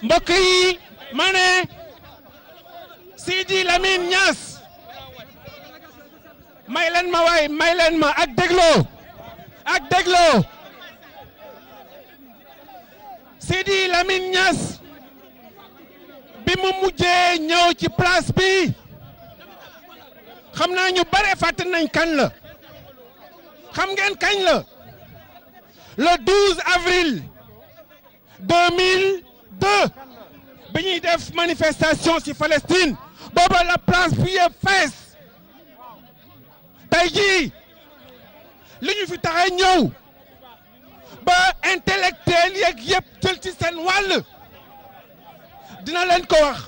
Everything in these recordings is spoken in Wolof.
mbokk yi ma ne Sidi Lamine Niass may leen ma waay may leen ma ak dégloo Sidi Lamine Niass bi mu mujjee ñëw ci place bi xam naa ñu bare fàtte nañ kañ la xam ngeen kañ la le 12 avril 2002 bi ñuy def manifestation ci Palestine booba la place bi yëpp fees tey jii li ñu fi taxee ñëw ba intellectuel yeeg yëpp jël ci seen wàll dina leen ko wax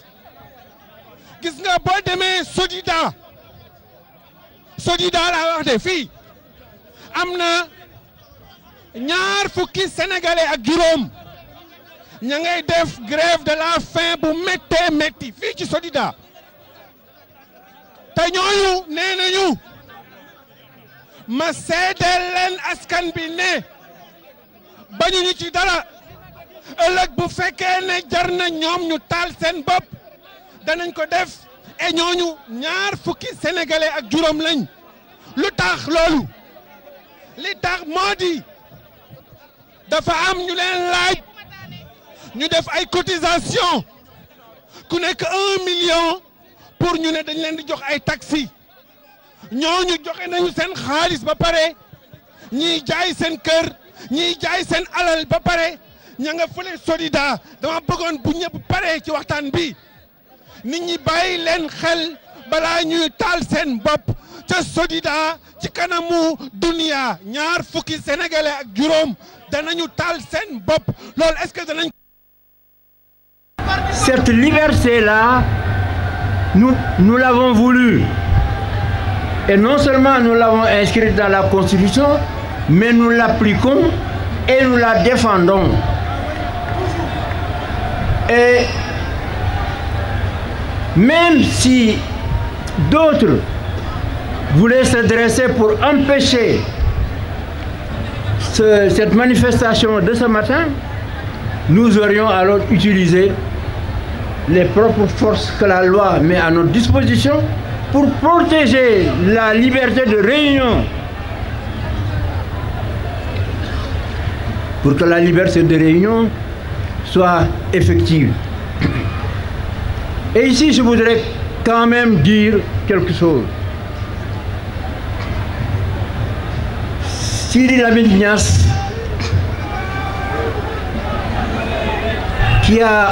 gis nga boo demee Sodida laa wax de fii am na ñaar fukki sénégalais ak juróom ña ngay def grève de la faim bu méttee métti fii ci Sodida te ñooñu nee nañu ma seedeel leen askan bi ne bañuñu ci dara ëllëg bu fekkee ne jar na ñoom ñu taal seen bopp danañ ko def et ñooñu ñaar fukki sénégalais ak juróom lañ lu tax loolu li tax moo di dafa am ñu leen laaj ñu def ay cotisation ku nekk 1 million pour ñu ne dañ leen di jox ay taxi ñooñu joxe nañu seen xaalis ba pare ñiy jaay seen kër ñiy jaay seen alal ba pare ña nga fële Sodida dama bëggoon bu ñëpp pare ci waxtaan bi nit ñi bàyyi leen xel balaa ñuy taal seen bopp ca Sodida ci kanamu dunia ñaar fukki sénégalais ak juróom danañu taal seen bopp loolu est-ce que danañ. Cette liberté-là, nous l'avons voulu. Et non seulement nous l'avons inscrite dans la Constitution, mais nous l'appliquons et nous la défendons. Et même si d'autres voulaient se dresser pour empêcher cette manifestation de ce matin, nous aurions alors utilisé les propres forces que la loi met à notre disposition pour protéger la liberté de réunion. Pour que la liberté de réunion soit effective. Et ici, je voudrais quand même dire quelque chose. Sidi Lamine Niass, qui a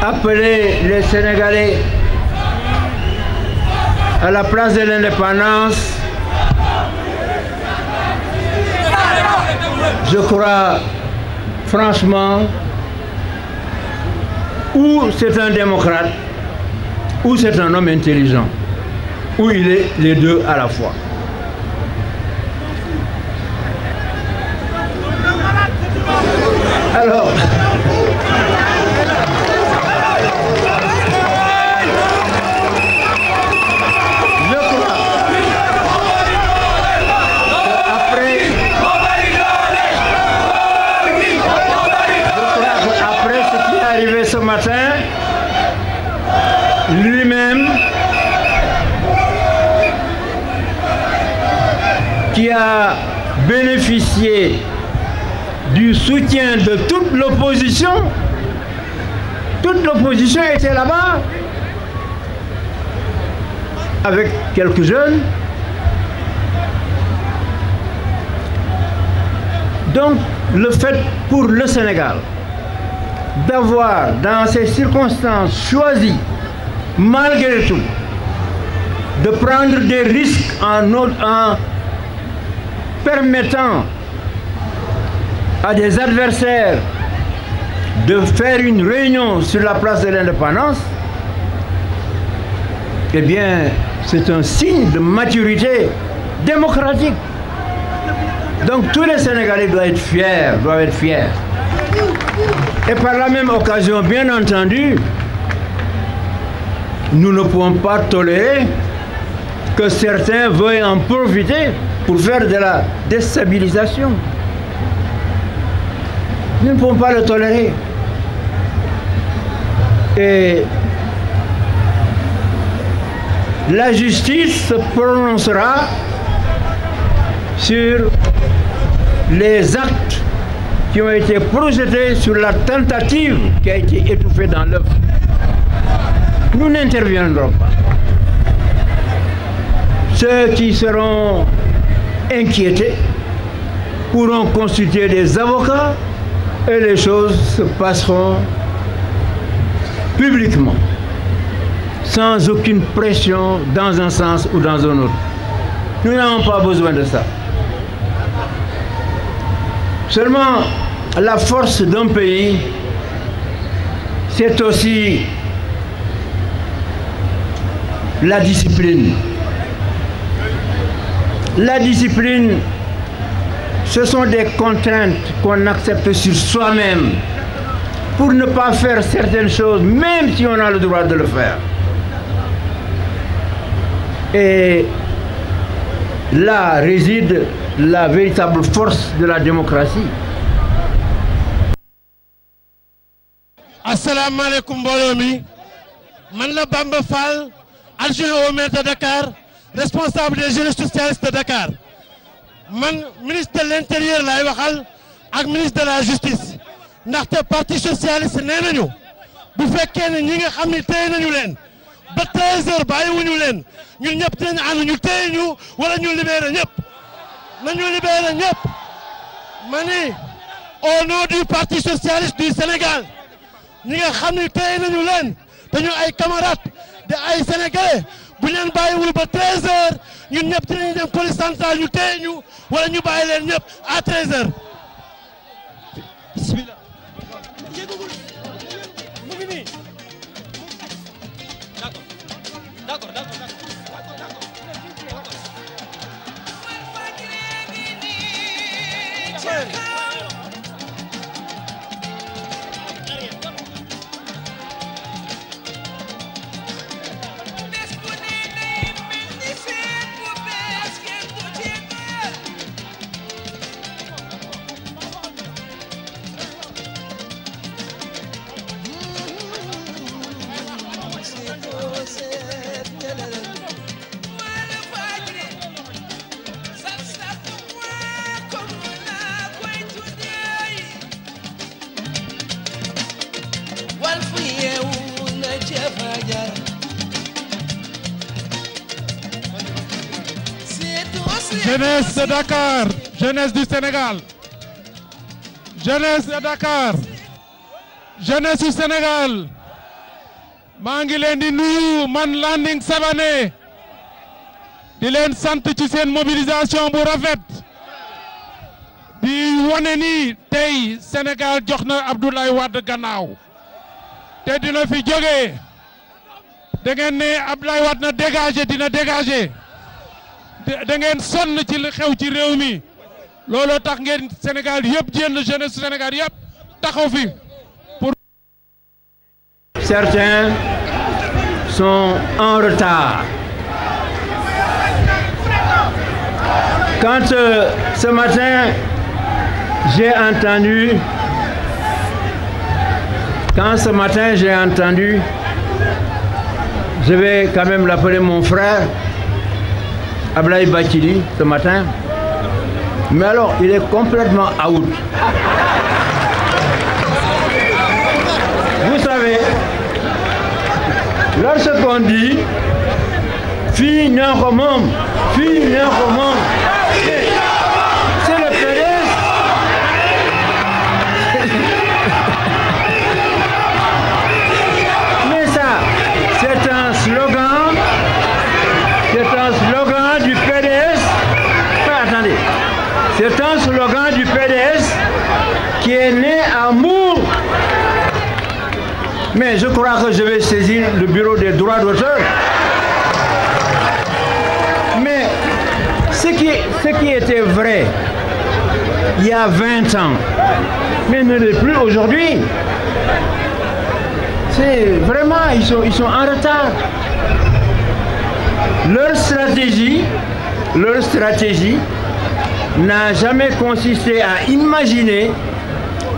appelé les Sénégalais à la place de l'indépendance, je crois franchement, ou c'est un démocrate, ou c'est un homme intelligent, ou il est les deux à la fois. Alors, ce matin, lui-même, qui a bénéficié du soutien de toute l'opposition était là-bas, avec quelques jeunes. Donc, le fait pour le Sénégal d'avoir, dans ces circonstances, choisi, malgré tout, de prendre des risques en permettant à des adversaires de faire une réunion sur la place de l'indépendance, eh bien, c'est un signe de maturité démocratique. Donc, tous les Sénégalais doivent être fiers. Et par la même occasion, bien entendu, nous ne pouvons pas tolérer que certains veuillent en profiter pour faire de la déstabilisation. Nous ne pouvons pas le tolérer. Et la justice se prononcera sur les actes qui ont été projetés, sur la tentative qui a été étouffée dans l'œuvre. Nous n'interviendrons pas. Ceux qui seront inquiétés pourront constituer des avocats et les choses se passeront publiquement, sans aucune pression dans un sens ou dans un autre. Nous n'avons pas besoin de ça. Seulement, la force d'un pays, c'est aussi la discipline. La discipline, ce sont des contraintes qu'on accepte sur soi-même pour ne pas faire certaines choses, même si on a le droit de le faire. Et là réside la véritable force de la démocratie. Assalamu alaikum mbooloo mi man la Bamba Fall, adjoint au maire de Dakar, responsable des jeunes socialistes de Dakar. Man ministre de l'intérieur laay waxal ak ministre de la justice ndaxte parti socialiste nee nañu bu fekkee ne ñi nga xam ne téye nañu leen ba 13h bàyyiwuñu leen ñun ñëpp dinañ ànd ñu téye ñu wala ñu libéré ñëpp nañu libéré ñëpp ma ni au nom du parti socialiste du Sénégal ñi nga xam ne téye nañu leen dañu ay camarades de ay sénégalais bu ñu leen bàyyiwul ba 13h ñun ñëpp dinañ dem police centrale ñu téye ñu wala ñu bàyyi leen ñëpp à 13h. bismillah. Jeunesse de Dakar, jeunesse du Sénégal, jeunesse de Dakar, jeunesse du Sénégal, maa ngi leen di nuyu man Landing Savané di leen sant ci seen mobilisation bu rafet di wane ni tey Sénégal jox na Abdoulaye Wade gannaaw te dina fi jógee da ngeen ne Abdoulaye Wade na dégager dina dégager. da ngeen sonn ci li xew ci réew mi looloo tax ngeen Sénégal yëpp jéem jeunesse Sénégal yëpp taxaw fi pour. Certains sont en retard. Quand ce matin j'ai entendu, je vais quand même l'appeler mon frère. Ablaye Bathily ce matin, mais alors il est complètement out. Vous savez, lorsqu'on dit fille n'en remonte, c'est le PDS. Mais ça, c'est un slogan du PDS. Attendez, c'est un slogan du PDS qui est né à Mour. Mais je crois que je vais saisir le bureau des droits d'auteur. Mais ce qui était vrai il y a 20 ans, mais ne l'est plus aujourd'hui. C'est vraiment, ils sont en retard. Leur stratégie n'a jamais consisté à imaginer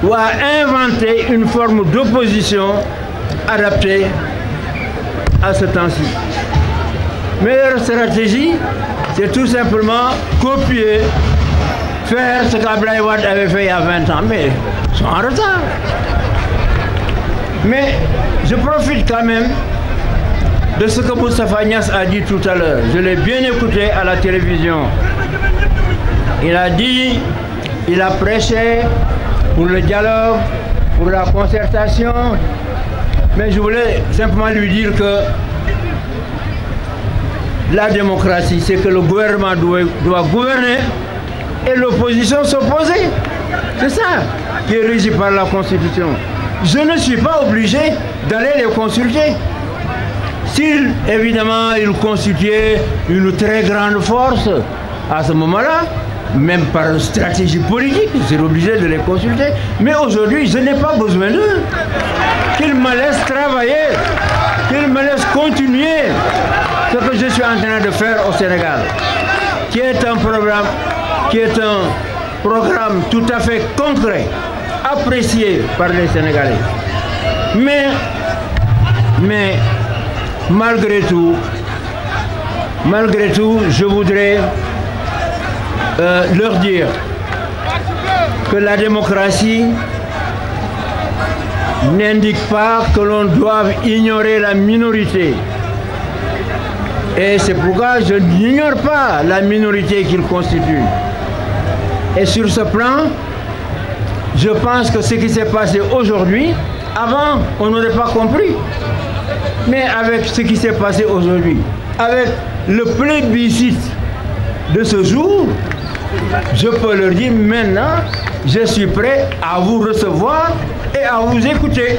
ou à inventer une forme d'opposition adaptée à ce temps-ci. Meilleure stratégie, c'est tout simplement copier, faire ce qu'Abdoulaye Wade avait fait il y a 20 ans, mais ils sont en retard. Mais je profite quand même de ce que Moustapha Niasse a dit tout à l'heure. Je l'ai bien écouté à la télévision. Il a dit, il a prêché pour le dialogue, pour la concertation, mais je voulais simplement lui dire que la démocratie, c'est que le gouvernement doit gouverner et l'opposition s'opposer. C'est ça qui est régi par la Constitution. Je ne suis pas obligé d'aller les consulter. S'ils, évidemment, ils constituaient une très grande force, à ce moment-là, même par stratégie politique, je suis obligé de les consulter. Mais aujourd'hui, je n'ai pas besoin d'eux. Qu'ils me laissent travailler, qu'ils me laissent continuer ce que je suis en train de faire au Sénégal, qui est un programme tout à fait concret, apprécié par les Sénégalais. Mais malgré tout, je voudrais leur dire que la démocratie n'indique pas que l'on doit ignorer la minorité. Et c'est pourquoi je n'ignore pas la minorité qu'ils constituent. Et sur ce plan, je pense que ce qui s'est passé aujourd'hui, avant, on n'aurait pas compris. Mais avec ce qui s'est passé aujourd'hui, avec le plébiscite de ce jour, je peux leur dire maintenant, je suis prêt à vous recevoir et à vous écouter.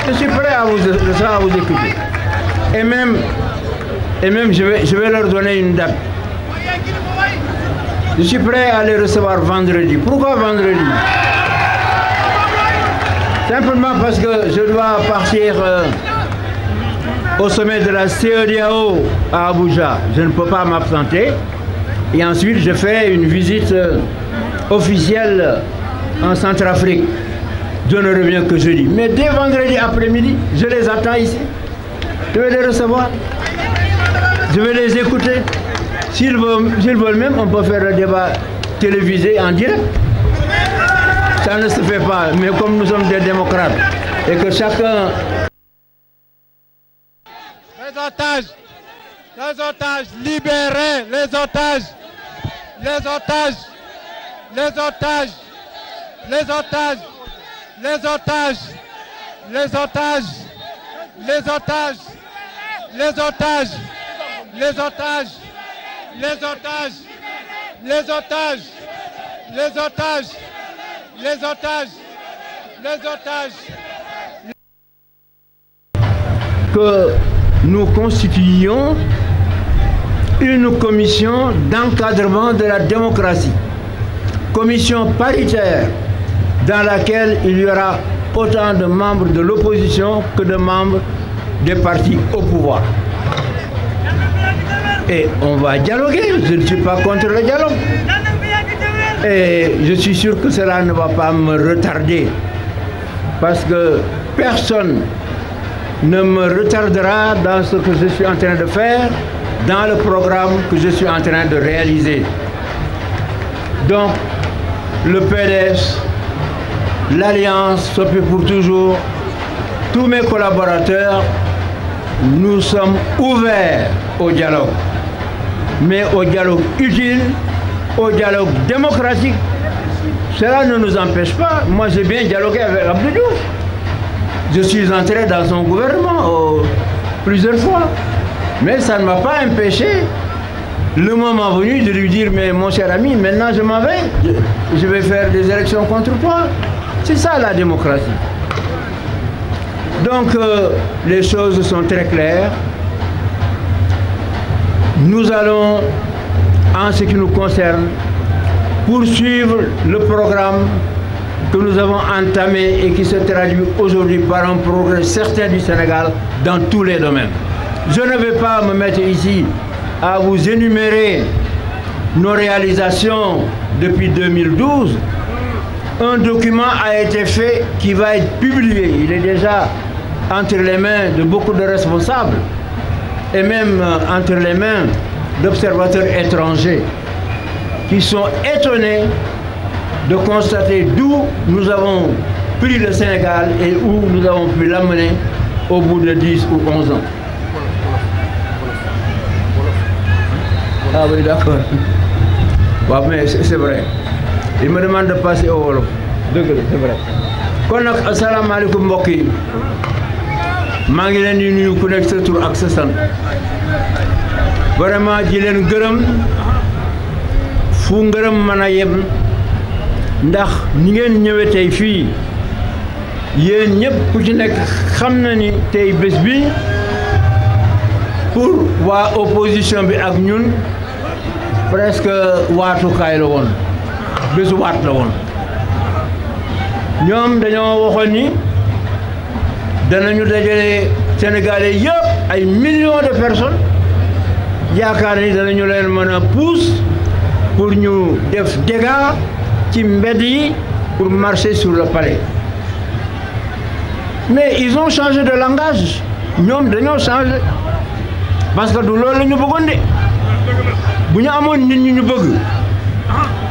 Je suis prêt à vous écouter. Et même je vais leur donner une date. Je suis prêt à les recevoir vendredi. Pourquoi vendredi? Simplement parce que je dois partir au sommet de la CEDEAO à Abuja. Je ne peux pas m'absenter. Et ensuite, je fais une visite officielle en Centrafrique. Je ne reviens que jeudi. Mais dès vendredi après-midi, je les attends ici. Je vais les recevoir. Je vais les écouter. S'ils veulent même, on peut faire un débat télévisé en direct. Ça ne se fait pas. Mais comme nous sommes des démocrates et que chacun... Les otages, libérez les otages. Les otages. Les otages. Les otages. Les otages. Les otages. Les otages. Les otages. Les otages. Les otages. Les otages. Les otages. Les otages. Les otages. Que nous constituions une commission d'encadrement de la démocratie. Commission paritaire dans laquelle il y aura autant de membres de l'opposition que de membres des partis au pouvoir. Et on va dialoguer, je ne suis pas contre le dialogue. Et je suis sûr que cela ne va pas me retarder. Parce que personne ne me retardera dans ce que je suis en train de faire, dans le programme que je suis en train de réaliser. Donc, le PDS, l'Alliance Sopi pour toujours, tous mes collaborateurs, nous sommes ouverts au dialogue. Mais au dialogue utile, au dialogue démocratique. Cela ne nous empêche pas. Moi, j'ai bien dialogué avec Abdou Diouf. Je suis entré dans son gouvernement plusieurs fois. Mais ça ne m'a pas empêché, le moment venu, de lui dire, mais mon cher ami, maintenant je m'en vais. Je vais faire des élections contre toi. C'est ça la démocratie. Donc, les choses sont très claires. Nous allons, en ce qui nous concerne, poursuivre le programme que nous avons entamé et qui se traduit aujourd'hui par un progrès certain du Sénégal dans tous les domaines. Je ne vais pas me mettre ici à vous énumérer nos réalisations depuis 2012, un document a été fait qui va être publié. Il est déjà entre les mains de beaucoup de responsables et même entre les mains d'observateurs étrangers qui sont étonnés de constater d'où nous avons pris le Sénégal et où nous avons pu l'amener au bout de 10 ou 11 ans. Ah oui, d'accord. Ouais, mais c'est vrai. Il me demande de passer au Wolof. C'est vrai. Kon nag asalaamaaleykum mbokk yi maa ngi leen di nuyu ku nekk sa tur ak sa sant vraiment di leen gërëm fu ngërëm mën a yem ndax ni ngeen ñëwee tey fii yéen ñëpp ku ci nekk xam na ni tey bés bi pour waa opposition bi ak ñun presque waatukaay la woon bésu waat la woon ñoom dañoo waxoon ni danañu dajale Sénégalais yëpp ay millions de personnes yaakaar ni danañu leen mën a pousse pour ñu def dégâts ci mbedd yi pour marcher sur le palais mais ils ont changé de langage ñoom dañoo changé parce que du loolu la ñu bëggoon de bu ñu amoon nit ñi ñu bëgg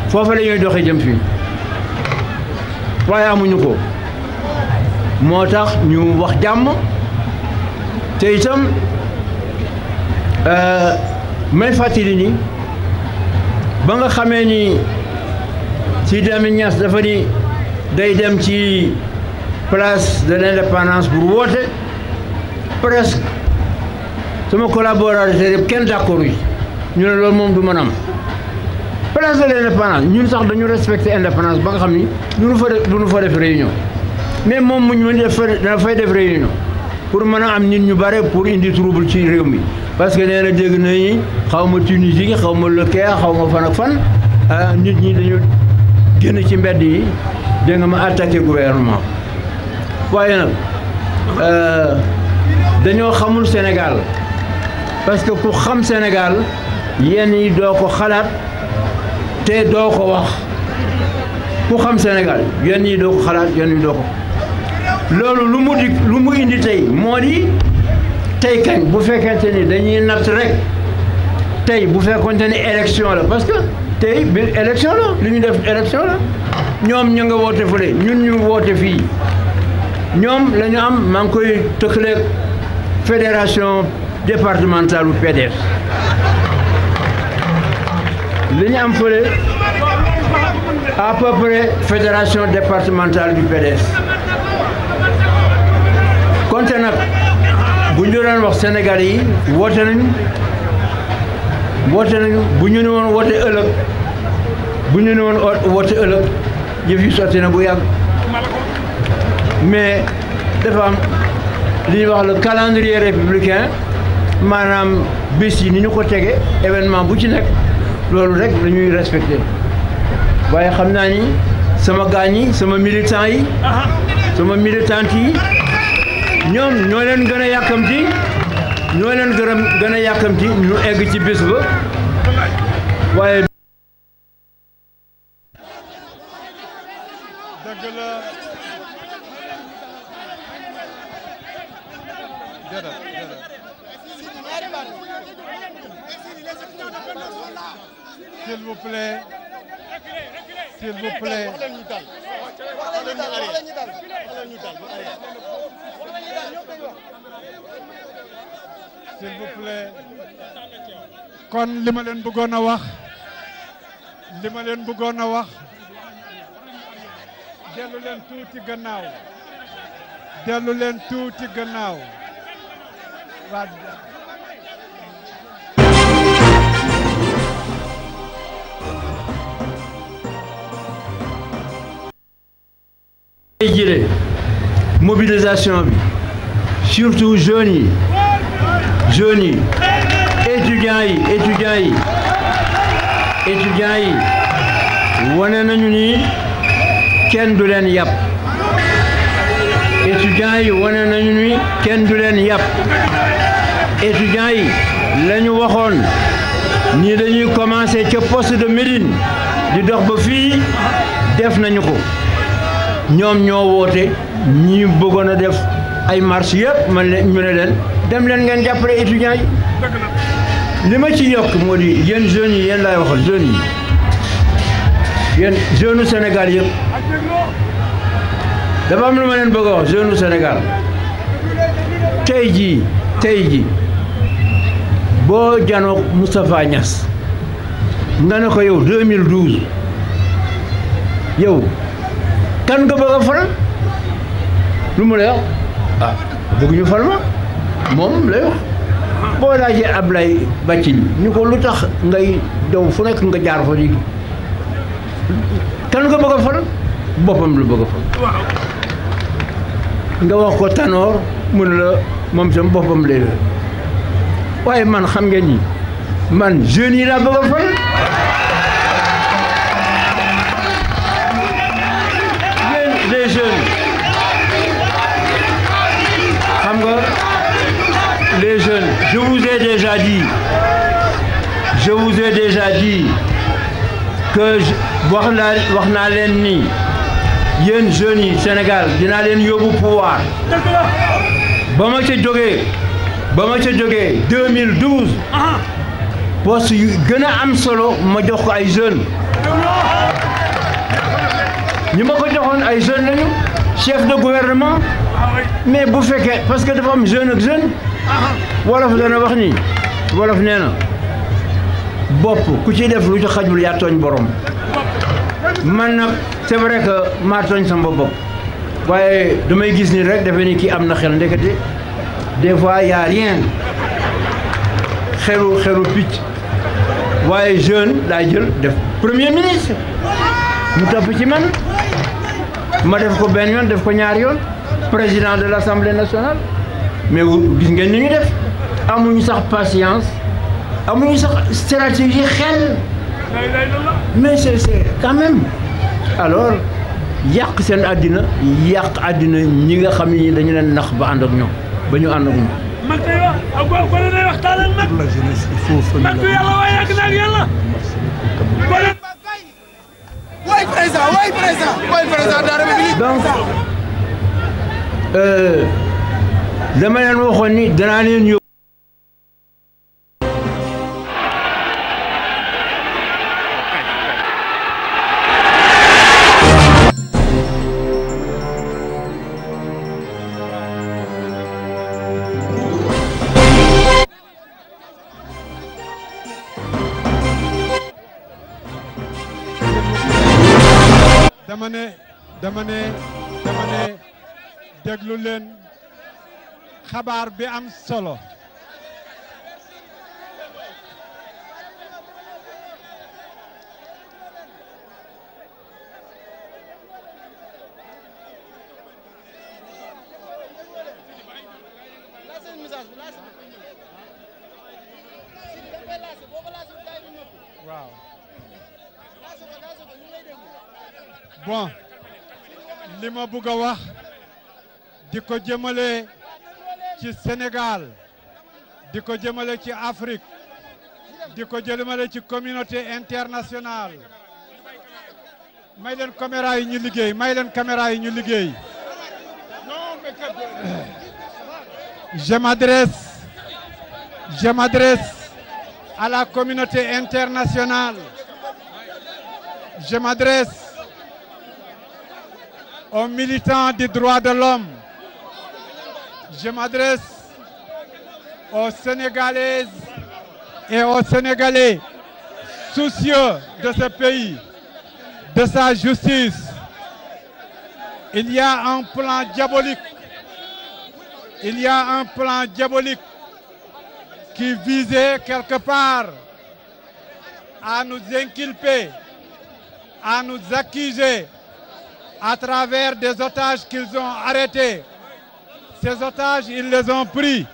foofu la ñuy doxee jëm fii waaye amuñu ko moo tax ñu wax jàmm te itam may fàttali ni ba nga xamee ni Sidi Lamine Niass dafa ni day dem ci place de l'indépendance pour woote presque sama collaborateur yëpp kenn d'accord yi ñu ne loolu moom du mën am place de l'indépendance ñun sax dañu respecter indépendance ba nga xam ni du ñu fa def réunion mais moom mu ñu dana fay def réunion pour mën a am nit ñu bare pour indi trouble ci réew mi parce que nee na dégg nañu xaw ma Tunisie xaw ma Le Caire xaw ma fan ak fan nit ñi dañu génn ci mbedd yi dégg nga ma attaqué gouvernement waaye nag dañoo xamul Sénégal parce que ku xam Sénégal yenn yi doo ko xalaat te doo ko wax ku xam Sénégal yenn yi doo ko xalaat yenn yi doo ko loolu lu mu indi tey moo di tey kañ bu fekkente ni dañuy natt rek tey bu fekkonte ni élection la parce que tey bi élection la li ñu def élection la ñoom ñu nga woote fële ñun ñu woote fii ñoom la ñu am maa ngi koy tëkkaleeg fédération départementale u PDS li ñu am fële à peu près fédération départementale du PDS konte nag bu ñu doon wax Sénégal yi woote nañu bu ñu ne woon woote ëllëg bu ñu ne woon woote ëllëg yëf yi sotti na bu yàgg mais dafa am li ñuy wax le calendrier républicain maanaam bés yi ni ñu ko tege événement bu ci nekk loolu rek la ñuy respecté waaye xam naa ni sama gaañ yi sama militant yi sama militante yi ñoom ñoo leen gën a yàkkamti ñoo leen gën a yàkkamti ñu egg ci bés ba waaye s'il vous plaît, s'il vous plaît. S'il vous plaît. kon li ma leen bëggoon a wax dellu leen tuuti gannaaw jëlee mobilisation bi surtout jeunes yi étudiants yi wane nañu ni kenn du leen yàpp étudiants yi wane nañu ni kenn du leen yàpp étudiants yi la ñu waxoon ni dañuy commencer ca poste de Médine di dox ba fii def nañu ko ñoom ñoo woote ñi bëggoon a def ay marche yëpp man leen ñu ne leen dem leen ngeen jàppale étudiants yi li ma ci yokk moo di yéen jeunes yi yéen laay waxal jeunes yi yéen jeunes Sénégal yëpp dafa am lu ma leen bëgg a wax jeunes Sénégal tey jii boo janook Moustapha Niass nga ne ko yow 2012 yow kan nga bëgg a fal lu mu lay wax ah bëgguñu fal ma moom lay wax boo laajee Ablaye Bathily ñu ko lu tax ngay daw fu nekk nga jaar fa di kan nga bëgg a fal boppam lu bëgg a fal nga wax ko Tanor mu ne la moom sam boppam lay la waaye man xam ngeen ni man jeunes yi laa bëgg a fal yéen les jeunes xam nga les jeunes je vous ai déjà dit que wax naa leen ni yéen jeunes yi Sénégal dinaa leen yóbbu pouvoir ba ma ca jógee 2012 poste yu gën a am solo ma jox ko ay jeunes ñi ma ko joxoon ay jeunes lañu chef de gouvernement mais bu fekkee parce que dafa am jeune ak jeune wolof dana wax ni wolof nee na bopp ku ci def lu ci xajul yaa tooñ borom man nag c'est vrai que maa tooñ sama bopp waaye damay gis ni rek defe ni kii am na xel ndekete des fois y a rien xelu picc waaye jeune laa jël def premier ministre mu topp ci man ma def ko benn yoon def ko ñaari yoon président de l'Assemblée nationale mais gis ngeen ni ñu def amuñu sax patience amuñu sax stratégie xel mais c'est quand même alors yàq seen àddina yàq àddina ñi nga xam ni dañu leen nax ba ànd ak ñoom ba ñu ànd ak ñoom. mag day wax gone day waxtaan ak mag. la jeunesse il faut. mag du yàlla waaye yàgg na ak yàlla. way président de la République. donc dama leen waxoon ni danaa leen yóbbu. dama ne déglu leen xabaar bi am solo waaw bon li ma bëgg a wax di ko jëmale ci Sénégal di ko jëmale ci Afrique di ko jëmale ci communauté internationale may leen caméra yi ñu liggéey je m'adresse à la communauté internationale, je m'adresse aux militants des droits de l'homme, je m'adresse aux Sénégalaises et aux Sénégalais soucieux de ce pays, de sa justice. Il y a un plan diabolique. Il y a un plan diabolique qui visait quelque part à nous inculper, à nous accuser à travers des otages qu'ils ont arrêtés. Ces otages, ils les ont pris.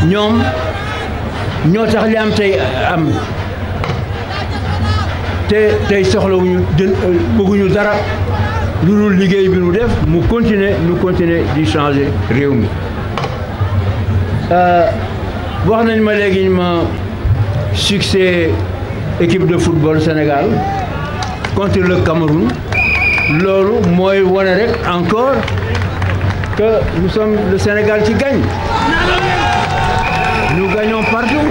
ñoom ñoo tax li am tey am te tey soxlawuñu bëgguñu dara lu dul liggéey bi nu def mu continuer di changer réew mi wax nañ ma léegi ma succès équipe de football Sénégal contre le Cameroun loolu mooy wane rek encore que nous sommes le Sénégal qui gagne. Nous gagnons partout.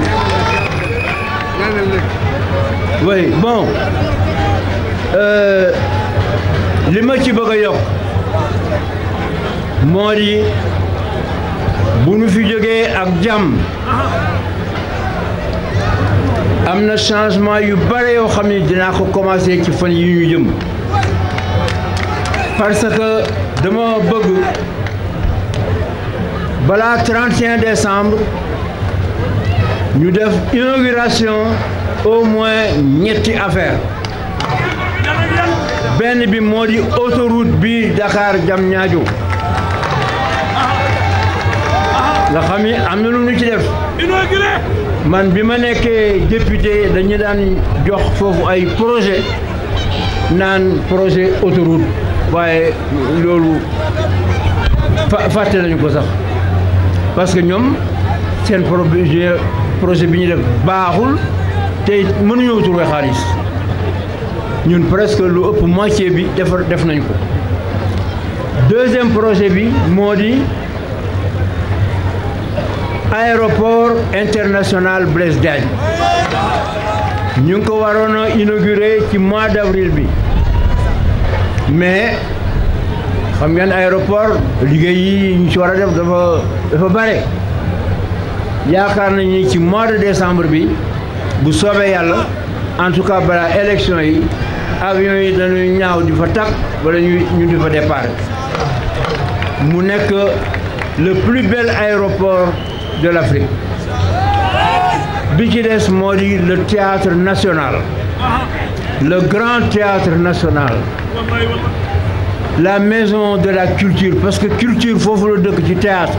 Oui, bon. Li ma ci bëgg a yokk moo di bu nu fi jógee ak jàmm am na changement yu bare yoo xam ne dinaa ko commencé ci fan yi ñu jëm parce que dama bëgg balaa 31 décembre ñu def inauguration au moins ñetti affaire benn bi moo di autoroute bi Dakar Diamniadio nga xam ni am na lu ñu ci def man bi ma nekkee député dañu daan jox foofu ay projet naan projet autoroute waaye loolu fàtte nañu ko sax parce que ñoom seen projet bi ñu def baaxul te mënuñoo trouvé xaalis ñun presque lu ëpp moitié bi def nañ ko deuxième projet bi moo di aéroport international Blaise Diagne ñu ngi ko waroon a inauguré ci mois d'avril bi mais xam ngeen aéroport liggéey yi ñu ci war a def dafa bare yaakaar nañu ci mois de décembre bi bu soobee yàlla en tout cas balaa élection yi avion yi dañuy ñaaw di fa takk wala ñu di fa départ mu nekk le plus bel aéroport de l'Afrique bi ci des moo di le théâtre national le grand théâtre national la maison de la culture parce que culture foofu la dëkk ci théâtre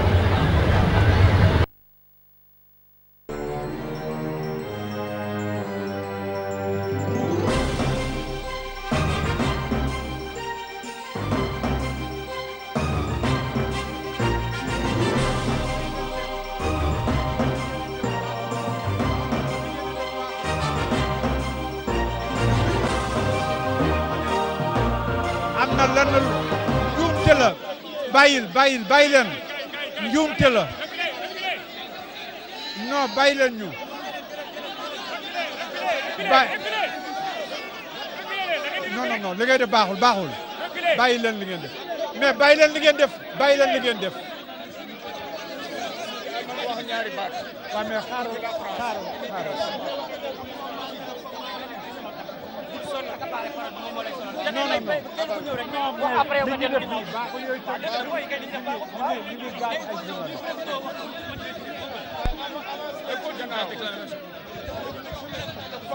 am na lenn njuumte la bàyyi leen njuumte la non bàyyi leen ñu non li ngay def baaxul bàyyi leen li ngeen def mais bàyyi leen li ngeen def waaw mais xaaral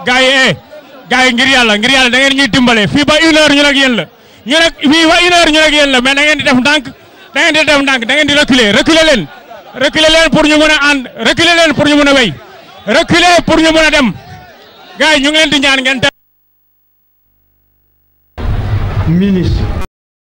gars yi ngir yàlla da ngeen ñuy dimbale fii ba 1 heure ñu nag yéen la fii ba 1 heure ñu nag yéen la mais da ngeen di def ndànk da ngeen di reculer leen pour ñu mën a ànd reculer leen pour ñu mën a wéy reculer pour ñu mën a dem gars yi ñu ngi leen di ñaan ngeen ministre